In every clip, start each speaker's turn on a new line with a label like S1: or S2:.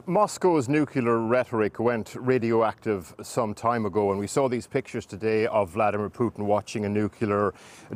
S1: Moscow's nuclear rhetoric went radioactive some time ago, and we saw these pictures today of Vladimir Putin watching a nuclear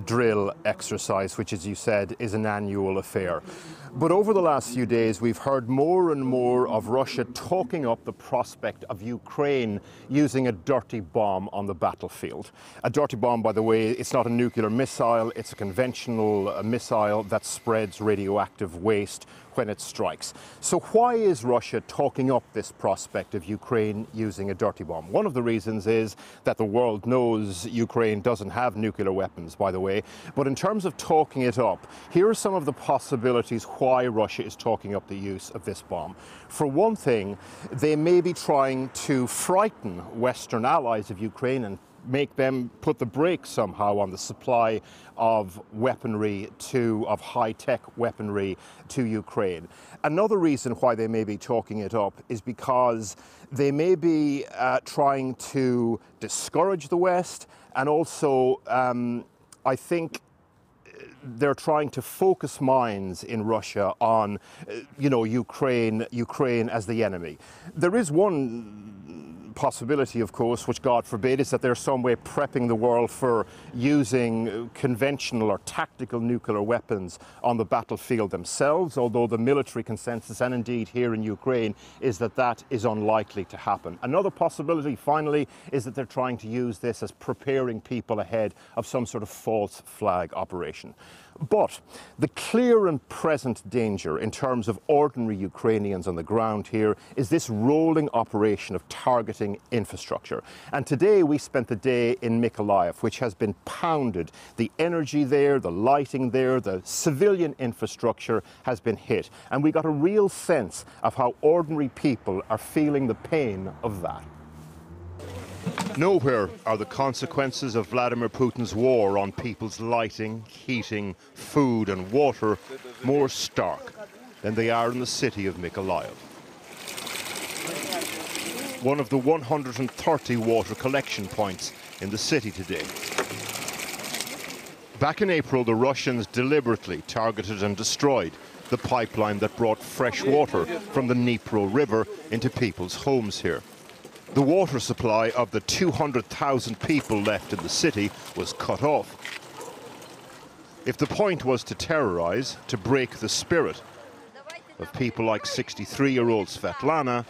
S1: drill exercise, which, as you said, is an annual affair. But over the last few days, we've heard more and more of Russia talking up the prospect of Ukraine using a dirty bomb on the battlefield. A dirty bomb, by the way, it's not a nuclear missile, it's a conventional missile that spreads radioactive waste when it strikes. So why is Russia talking up this prospect of Ukraine using a dirty bomb? One of the reasons is that the world knows Ukraine doesn't have nuclear weapons, by the way. But in terms of talking it up, here are some of the possibilities why Russia is talking up the use of this bomb. For one thing, they may be trying to frighten Western allies of Ukraine and make them put the brakes somehow on the supply of weaponry of high-tech weaponry to Ukraine. Another reason why they may be talking it up is because they may be trying to discourage the West, and also I think they're trying to focus minds in Russia on, Ukraine as the enemy. There is one possibility, of course, which God forbid, is that they're some way prepping the world for using conventional or tactical nuclear weapons on the battlefield themselves, although the military consensus, and indeed here in Ukraine, is that that is unlikely to happen. Another possibility, finally, is that they're trying to use this as preparing people ahead of some sort of false flag operation. But the clear and present danger in terms of ordinary Ukrainians on the ground here is this rolling operation of targeting infrastructure. And today we spent the day in Mykolaiv, which has been pounded. The energy there, the lighting there, the civilian infrastructure has been hit. And we got a real sense of how ordinary people are feeling the pain of that. Nowhere are the consequences of Vladimir Putin's war on people's lighting, heating, food and water more stark than they are in the city of Mykolaiv. One of the 130 water collection points in the city today. Back in April, the Russians deliberately targeted and destroyed the pipeline that brought fresh water from the Dnipro River into people's homes here. The water supply of the 200,000 people left in the city was cut off. If the point was to terrorize, to break the spirit of people like 63-year-old Svetlana,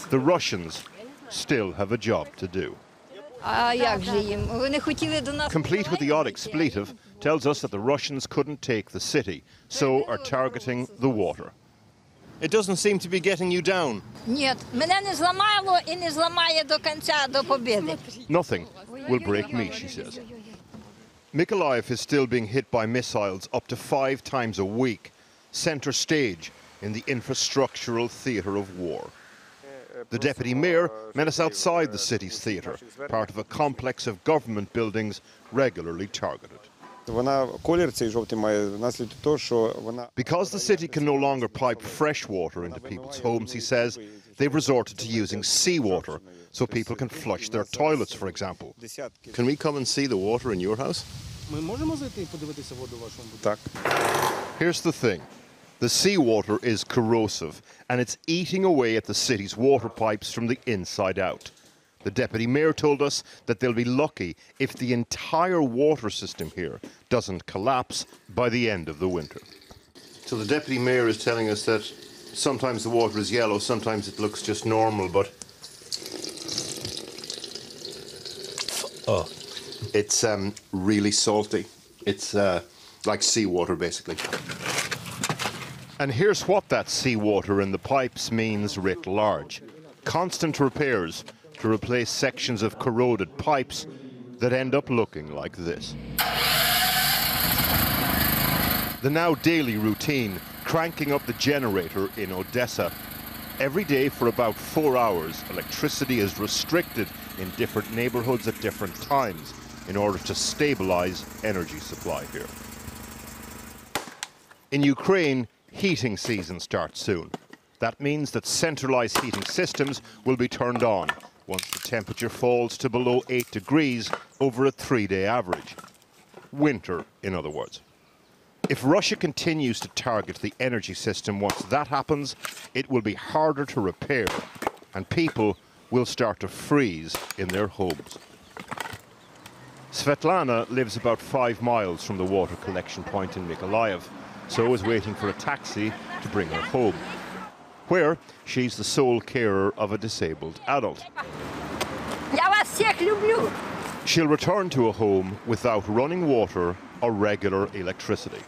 S1: the Russians still have a job to do. Complete with the odd expletive, tells us that the Russians couldn't take the city, so are targeting the water. It doesn't seem to be getting you down. Nothing will break me, she says. Mykolaiv is still being hit by missiles up to 5 times a week, center stage in the infrastructural theatre of war. The deputy mayor met us outside the city's theatre, part of a complex of government buildings regularly targeted. Because the city can no longer pipe fresh water into people's homes, he says, they've resorted to using seawater so people can flush their toilets, for example. Can we come and see the water in your house? Here's the thing. The seawater is corrosive, and it's eating away at the city's water pipes from the inside out. The deputy mayor told us that they'll be lucky if the entire water system here doesn't collapse by the end of the winter. So the deputy mayor is telling us that sometimes the water is yellow, sometimes it looks just normal, but it's really salty. It's like seawater, basically. And here's what that seawater in the pipes means writ large. Constant repairs to replace sections of corroded pipes that end up looking like this. The now daily routine, cranking up the generator in Odessa. Every day for about 4 hours, electricity is restricted in different neighborhoods at different times in order to stabilize energy supply here. In Ukraine, heating season starts soon. That means that centralized heating systems will be turned on once the temperature falls to below 8 degrees over a 3-day average. Winter, in other words. If Russia continues to target the energy system, once that happens, it will be harder to repair, and people will start to freeze in their homes. Svetlana lives about 5 miles from the water collection point in Mykolaiv, so is waiting for a taxi to bring her home, where she's the sole carer of a disabled adult. She'll return to a home without running water or regular electricity.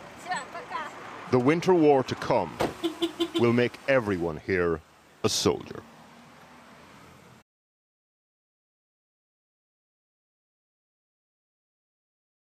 S1: The winter war to come will make everyone here a soldier.